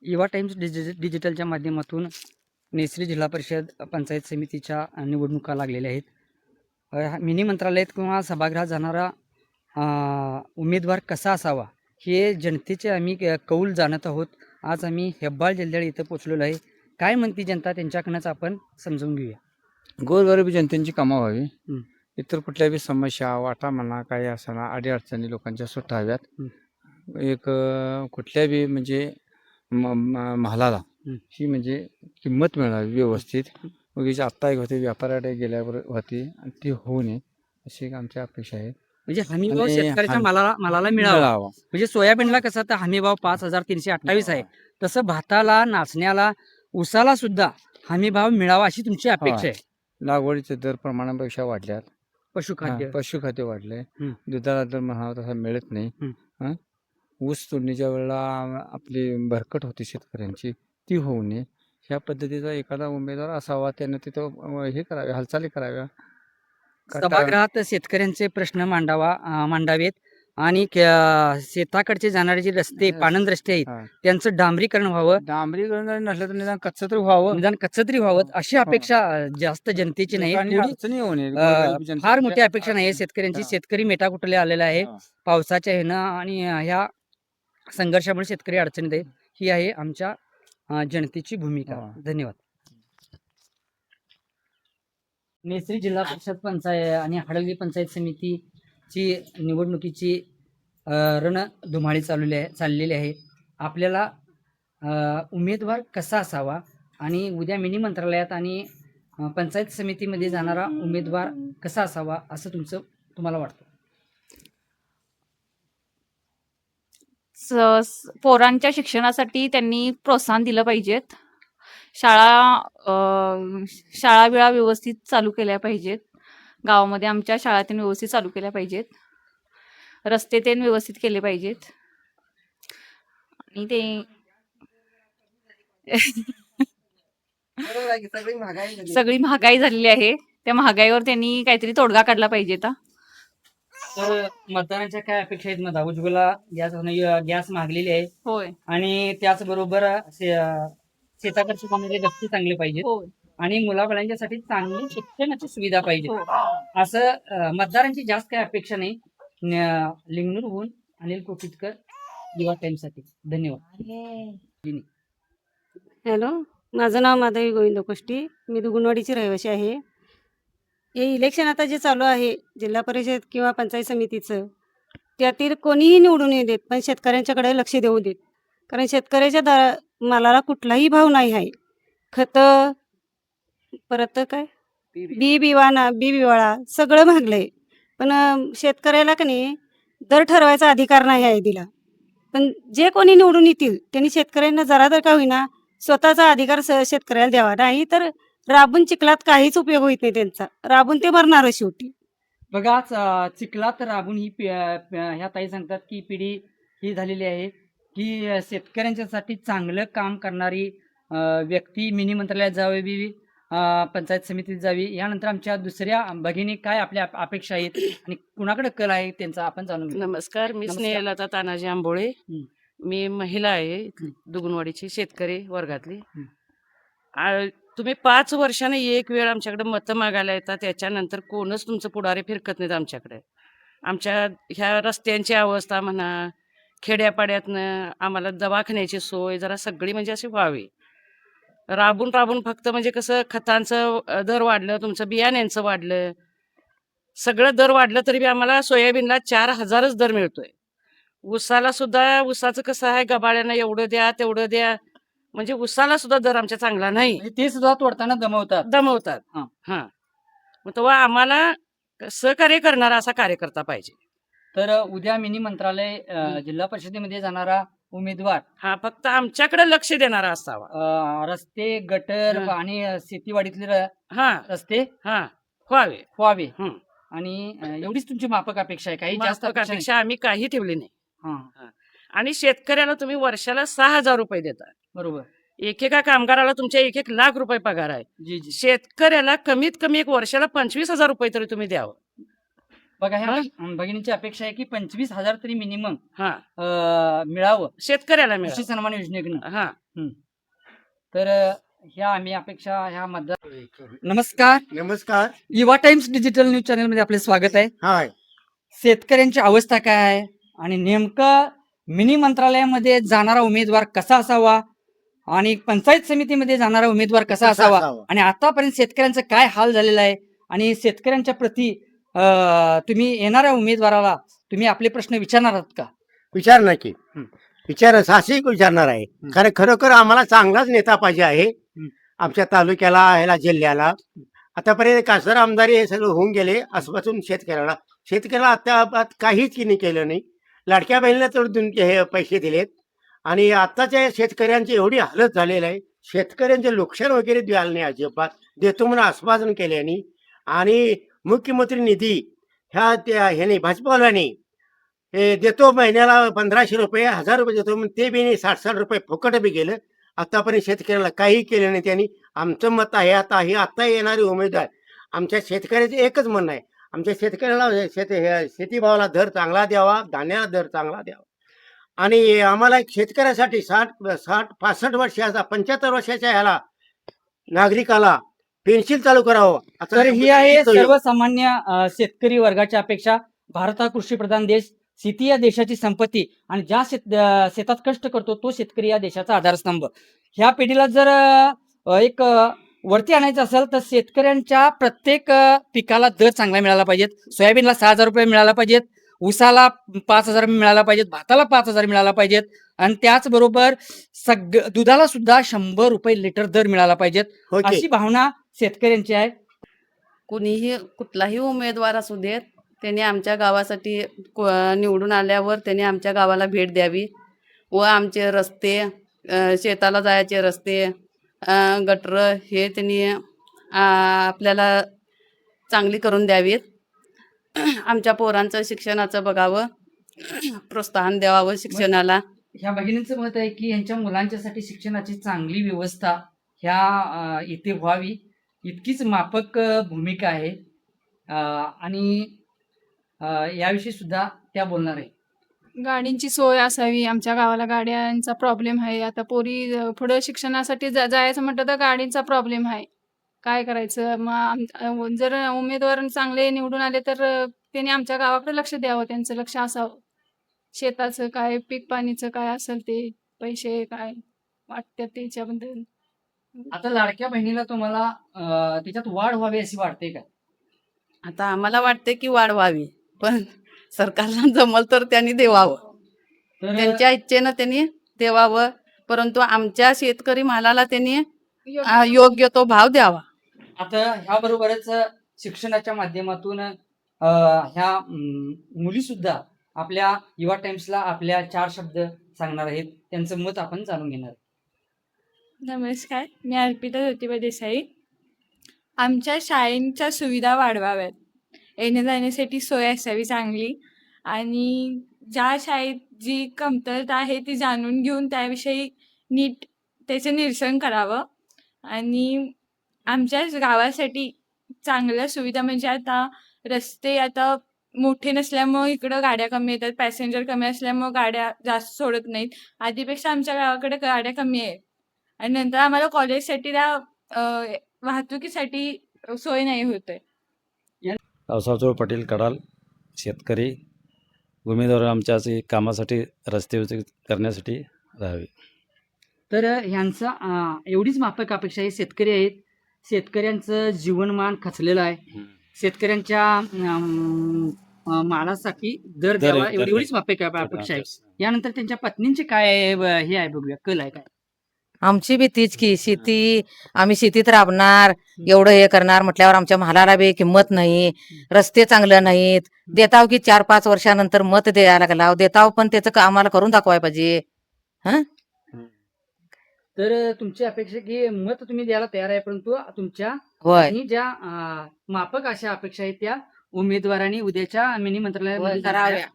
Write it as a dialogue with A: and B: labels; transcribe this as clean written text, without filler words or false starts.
A: युवा टाइम्स डिजिटलच्या माध्यमातून नेसरी जिल्हा परिषद पंचायत समितीच्या निवडणुका लागलेल्या आहेत. मिनी मंत्रालयात किंवा सभागृहात जाणारा उमेदवार कसा असावा हे जनतेचे आम्ही कौल जाणत आहोत. आज आम्ही हेब्बाळ जलदळे इथं पोचलेलो आहे. काय म्हणते जनता त्यांच्याकडनंच आपण समजून घेऊया.
B: गोरगरीब जनतेची कामं व्हावी,
A: हं.
B: इतर कुठल्या बी समस्या वाटा म्हणा काही असणार अडीअडचणी लोकांच्या सुटाव्यात. एक कुठल्या बी म्हणजे महालाला
A: हं.
B: ही म्हणजे किंमत मिळावी व्यवस्थित. उगीच आत्ता एक होते व्यापाराकडे गेल्यावर होती आणि ती होऊ नये अशी एक आमची अपेक्षा आहे.
A: म्हणजे हमीभाव
B: आणि
A: शेतकऱ्याच्या मालाला मिळावा.
B: मिळावा.
A: म्हणजे सोयाबीनला कसं तर हमीभाव 5,328 आहे, तसं भाताला, नाचण्याला, ऊसाला सुद्धा हमीभाव मिळावा अशी तुमची अपेक्षा आहे.
B: लागवडीचे दर प्रमाणापेक्षा वाढल्यात.
A: पशुखाद्य
B: पशुखाद्य वाढले.
A: हं.
B: दुधाला दर म्हणावा तसा मिळत नाही.
A: हं.
B: ऊस तोडणीच्या वेळेला आपली भरकट होती शेतकऱ्यांची, ती होऊ नये ह्या पद्धतीचा एखादा उमेदवार असावा. त्यानं तिथं हे करावे, हालचाली कराव्या.
A: सभागृहात शेतकऱ्यांचे प्रश्न मांडावेत आणि शेताकडचे जाणारे जे रस्ते पाणंद रस्ते आहेत
B: हा.
A: त्यांचं डांबरीकरण व्हावं,
B: डांबरीकरण जरी नसलं तर निदान कच्चं तरी व्हावं.
A: निदान कच्चं तरी व्हावं अशी अपेक्षा जास्त जनतेची नाही.
B: लोकांनी
A: थोडी
B: अडचणी येऊ नये. गोरगरीब जनतेच्या
A: फार मोठी अपेक्षा नाही आहे शेतकऱ्यांची.
B: हा.
A: शेतकरी मेटाकुटले आलेला आहे
B: हा.
A: पावसाच्या ह्यानं आणि ह्या संघर्षामुळे शेतकरी अडचणीत आहेत. ही आहे आमच्या जनतेची भूमिका.
B: हा.
A: धन्यवाद. नेसरी जिल्हा परिषद पंचायत आणि हडगली पंचायत समितीची निवडणुकीची रणधुमाळी चाललेली आहे. आपल्याला उमेदवार कसा असावा आणि उद्या मिनी मंत्रालयात आणि पंचायत समितीमध्ये जाणारा उमेदवार कसा असावा असं तुम्हाला वाटतं?
C: पोरांच्या शिक्षणासाठी त्यांनी प्रोत्साहन दिलं पाहिजेत. शाळा वेळा व्यवस्थित चालू केल्या पाहिजेत. गावामध्ये आमच्या शाळा त्यांनी व्यवस्थित चालू केल्या पाहिजेत. रस्ते त्यांनी व्यवस्थित केले पाहिजेत. आणि ते सगळी महागाई झालेली आहे. त्या महागाईवर त्यांनी काहीतरी तोडगा काढला पाहिजे.
A: तर मतदारांच्या काय अपेक्षा आहेत? मग उज्ज्वला गॅस मागलेली आहे
C: होय
A: आणि त्याचबरोबर शेताकडचे जाणारे रस्ते चांगले पाहिजेत
C: होय
A: आणि मुलाबाळांच्यासाठी चांगली शिक्षणाची सुविधा पाहिजे.
C: हो.
A: असं मतदारांची जास्त काही अपेक्षा नाही. लिंगणूरहून अनिल कोकितकर, युवा टाइम्ससाठी. धन्यवाद.
D: हॅलो, माझं नाव माधवी गोविंद कोष्टी. मी दुगुणवाडीची रहिवासी आहे. हे इलेक्शन आता जे चालू आहे जिल्हा परिषद किंवा पंचायत समितीचं, त्यातील कोणीही निवडून येऊ देत, पण शेतकऱ्यांच्याकडे लक्ष देऊ देत. कारण शेतकऱ्याच्या मालाला कुठलाही भाव नाही आहे. खतं, परत काय बी बिवाळा सगळं महागलं आहे. पण शेतकऱ्याला का नाही दर ठरवायचा अधिकार नाही आहे दिला. पण जे कोणी निवडून येतील त्यांनी शेतकऱ्यांना जरा तर का होईना स्वतःचा अधिकार शेतकऱ्याला द्यावा. नाही तर राबून चिखलात काहीच उपयोग होत नाही त्यांचा. राबून ते मरणार शेवटी.
A: बघा, चिखलात राबून ही ह्या ताई सांगतात की पिढी ही झालेली आहे की शेतकऱ्यांच्यासाठी चांगलं काम करणारी व्यक्ती मिनी मंत्रालयात जावी, पंचायत समितीत जावी. यानंतर आमच्या दुसऱ्या भगिनी काय आपल्या अपेक्षा आहेत आणि कुणाकडे कल आहे त्यांचा आपण जाणून घेऊ.
E: नमस्कार, मी
A: नमस्कार.
E: स्नेहलता तानाजी आंबोळे.
A: हं.
E: मी महिला आहे, दुगुणवाडीची शेतकरी वर्गातली.
A: हं.
E: तुम्ही 5 वर्षाने एक वेळ आमच्याकडे मतं मागायला येतात. त्याच्यानंतर कोणच तुमचं पुढारी फिरकत नाहीत आमच्याकडे. आमच्या ह्या रस्त्यांची अवस्था म्हणा, खेड्यापाड्यातनं आम्हाला दवाखान्याची सोय जरा सगळी म्हणजे अशी व्हावी. राबून फक्त म्हणजे कसं खतांचं दर वाढलं, तुमचं बियाण्यांचं वाढलं, सगळं दर वाढलं तरी बी आम्हाला सोयाबीनला 4,000च दर मिळतोय. ऊसाला सुद्धा ऊसाचं कसं आहे, गबाळ्यांना एवढं द्या तेवढं द्या, म्हणजे ऊसाला सुद्धा दर आमच्या चांगला नाही.
A: म्हणजे ते सुद्धा तोडताना
E: दमवतात.
A: हां.
E: हां, मग तेव्हा आम्हाला सहकार्य करणारा असा कार्यकर्ता पाहिजे.
A: तर उद्या मिनी मंत्रालय जिल्हा परिषदेमध्ये जाणारा उमेदवार
E: हा फक्त आमच्याकडे लक्ष देणारा असावा.
A: रस्ते, गटर
E: हां.
A: आणि शेतीवाडीतले
E: हा
A: रस्ते
E: हा व्हावे.
A: व्हावे
E: हं.
A: आणि एवढीच तुमची माफक अपेक्षा आहे. काही जास्त अपेक्षा नाही.
E: अपेक्षा आम्ही काही ठेवली नाही.
A: हां,
E: आणि शेतकऱ्याला तुम्ही वर्षाला 6,000 रुपये देता.
A: बरोबर.
E: एकेका कामगाराला तुमच्या 1-1 लाख रुपये पगार आहे.
A: जी.
E: शेतकऱ्याला कमीत कमी एक वर्षाला 25,000 रुपये तरी तुम्ही द्यावं.
A: बघा ह्या भगिनीची अपेक्षा आहे की 25,000 तरी मिनिमम
E: हा
A: मिळावं
E: शेतकऱ्याला
A: कृषी
E: मिळालं.
A: सन्मान योजनेकडून.
E: हा
A: तर ह्या आम्ही अपेक्षा ह्या मतदार. नमस्कार,
F: नमस्कार.
A: युवा टाइम्स डिजिटल न्यूज चॅनल मध्ये आपले स्वागत आहे.
F: हाय.
A: शेतकऱ्यांची अवस्था काय आहे आणि नेमकं मिनी मंत्रालयामध्ये जाणारा उमेदवार कसा असावा आणि पंचायत समितीमध्ये जाणारा उमेदवार कसा असावा आणि आतापर्यंत शेतकऱ्यांचा काय हाल झालेला आहे आणि शेतकऱ्यांच्या प्रती तुम्ही येणाऱ्या उमेदवाराला तुम्ही आपले प्रश्न विचारणार आहात का?
F: विचार नक्की विचार साहसिक विचारणार आहे. कारण खरोखर आम्हाला चांगलाच नेता पाहिजे आहे आमच्या तालुक्याला, ह्याला, जिल्ह्याला. आतापर्यंत खासदार आमदारी हे सगळं होऊन गेले. आजपासून शेतकऱ्याला आता काहीच नाही केलं नाही. लाडक्या बहिणीला तर हे पैसे दिलेत आणि आताच्या शेतकऱ्यांची एवढी हालत झालेली आहे. शेतकऱ्यांचे नुकसान वगैरे द्यायला नाही अजिबात. देतो म्हणून आश्वासन केल्याने आणि मुख्यमंत्री निधी ह्याने भाजपवाल्याने हे देतो महिन्याला 1,500 रुपये, 1,000 रुपये देतो म्हणून ते बी नाही. 60 रुपये फुकट बी गेलं. आतापर्यंत शेतकऱ्याला काही केलं नाही त्यांनी. आमचं मत आहे आता येणारे उमेदवार आमच्या शेतकऱ्याचं एकच म्हणणं आहे. आमच्या शेतकऱ्याला शेतीभावाला दर चांगला द्यावा, धान्याला दर चांगला द्यावा आणि आम्हाला शेतकऱ्यासाठी 65 वर्षाचा 75 वर्षाच्या ह्याला नागरिकाला पेन्शन चालू करावं.
A: तर ही आहे सर्वसामान्य शेतकरी वर्गाची अपेक्षा. भारत हा कृषीप्रधान देश, शेती या देशाची संपत्ती आणि ज्या शेतात कष्ट करतो तो शेतकरी या देशाचा आधारस्तंभ. ह्या पिढीला जर एक वरती आणायचं असेल तर शेतकऱ्यांच्या प्रत्येक पिकाला दर चांगला मिळाला पाहिजेत. सोयाबीनला 6,000 रुपये मिळाला पाहिजेत, ऊसाला 5,000 मिळाला पाहिजेत, भाताला 5,000 मिळाला पाहिजेत आणि त्याचबरोबर दुधाला सुद्धा 100 रुपये लिटर दर मिळाला पाहिजेत. अशी भावना शेतकऱ्यांची आहे.
G: कुणीही कुठलाही उमेदवार असू देत, त्यांनी आमच्या गावासाठी निवडून आल्यावर त्यांनी आमच्या गावाला भेट द्यावी व आमचे रस्ते, शेताला जायचे रस्ते, गटर हे त्यांनी आपल्याला चांगली करून द्यावीत. आमच्या पोरांचं शिक्षणाचं बघावं, प्रोत्साहन द्यावं शिक्षणाला.
A: ह्या भगिनींचं मत आहे की यांच्या मुलांच्यासाठी शिक्षणाची चांगली व्यवस्था ह्या इथे व्हावी, इतकीच माफक भूमिका आहे आणि याविषयी सुद्धा त्या बोलणार आहे.
H: गाडींची सोय असावी. आमच्या गावाला गाड्यांचा प्रॉब्लेम आहे. आता पोरी पुढे शिक्षणासाठी जायचं म्हटलं तर गाडींचा प्रॉब्लेम आहे. काय करायचं मग? जर उमेदवार चांगले निवडून आले तर त्यांनी आमच्या गावाकडे लक्ष द्यावं, त्यांचं लक्ष असावं. शेताचं काय, पीक पाणीचं काय असेल ते, पैसे काय वाटतात त्याच्याबद्दल.
A: आता लाडक्या बहिणीला तुम्हाला त्याच्यात वाढ व्हावी अशी वाटते का?
G: आता आम्हाला वाटते की वाढ व्हावी, पण सरकारला जमल तर त्यांनी देवावं,
A: तर
G: त्यांच्या इच्छेनं त्यांनी देवावं. परंतु आमच्या शेतकरी मालाला त्यांनी योग्य तो भाव द्यावा.
A: आता ह्याबरोबरच शिक्षणाच्या माध्यमातून ह्या मुली सुद्धा आपल्या युवा टाइम्सला आपल्या 4 शब्द सांगणार आहेत. त्यांचं मत आपण जाणून घेणार.
H: नमस्कार, मी अर्पिता ज्योतिबा देसाई. आमच्या शाळेंच्या सुविधा वाढवाव्यात. येण्या जाण्यासाठी सोय असावी चांगली आणि ज्या शाळेत जी कमतरता आहे ती जाणून घेऊन त्याविषयी नीट त्याचं निरसन करावं. आणि आमच्या गावासाठी चांगल्या सुविधा म्हणजे आता रस्ते आता मोठे नसल्यामुळं इकडं गाड्या कमी येतात, पॅसेंजर कमी असल्यामुळं गाड्या जास्त सोडत नाहीत. आधीपेक्षा आमच्या गावाकडे गाड्या कमी आहेत आणि नंतर आम्हाला कॉलेजसाठी त्या वाहतुकीसाठी सोय नाही होत आहे.
I: रावसाहेब पटेल कडाल, शेतकरी उमेदवार आमच्या कामासाठी रस्ते करण्यासाठी राहावे.
A: तर ह्यांचा एवढीच माफक अपेक्षा आहे. शेतकरी आहेत, शेतकऱ्यांचं जीवनमान खचलेलं आहे. शेतकऱ्यांच्या मालासाठी दर द्यावा एवढीच माफक अपेक्षा आहे. यानंतर त्यांच्या पत्नींचे काय हे आहे बघूया, कल आहे काय?
J: आमची बी तीच की शेती, आम्ही शेतीत राबणार, एवढं हे करणार म्हटल्यावर आमच्या मालाला बी किंमत नाही, रस्ते चांगले नाहीत. देताव की 4-5 वर्षानंतर मत द्यायला लागला देताव, पण त्याचं आम्हाला करून दाखवायला पाहिजे.
A: तर तुमची अपेक्षा की मत तुम्ही द्यायला तयार आहे, परंतु तुमच्या
J: होय
A: आणि ज्या माफक अशा अपेक्षा आहेत त्या उमेदवारांनी उद्याच्या मिनी मंत्रालयामध्ये
J: कराव्या.